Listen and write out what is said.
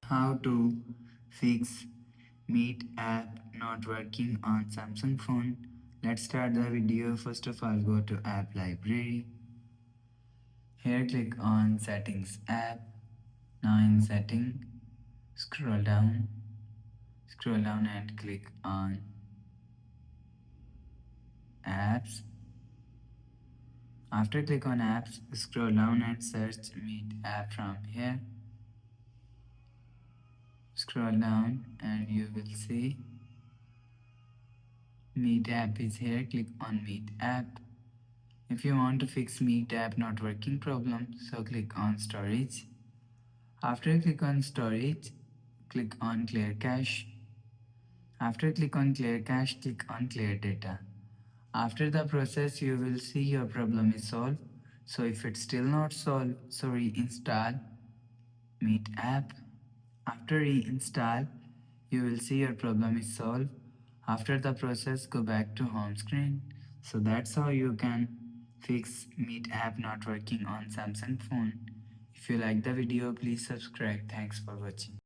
How to fix Meet app not working on Samsung phone. Let's start the video. First of all, go to app library. Here click on settings app. Now in setting, scroll down and click on apps. After click on apps, scroll down and search Meet app from here. Scroll down and you will see Meet app is here. Click on Meet app. If you want to fix Meet app not working problem, so click on storage. After click on storage, click on clear cache. After click on clear cache, click on clear data. After the process, you will see your problem is solved. So if it's still not solved, so reinstall Meet app. After reinstall, you will see your problem is solved. After the process, go back to home screen. So that's how you can fix Meet app not working on Samsung phone. If you like the video, please subscribe. Thanks for watching.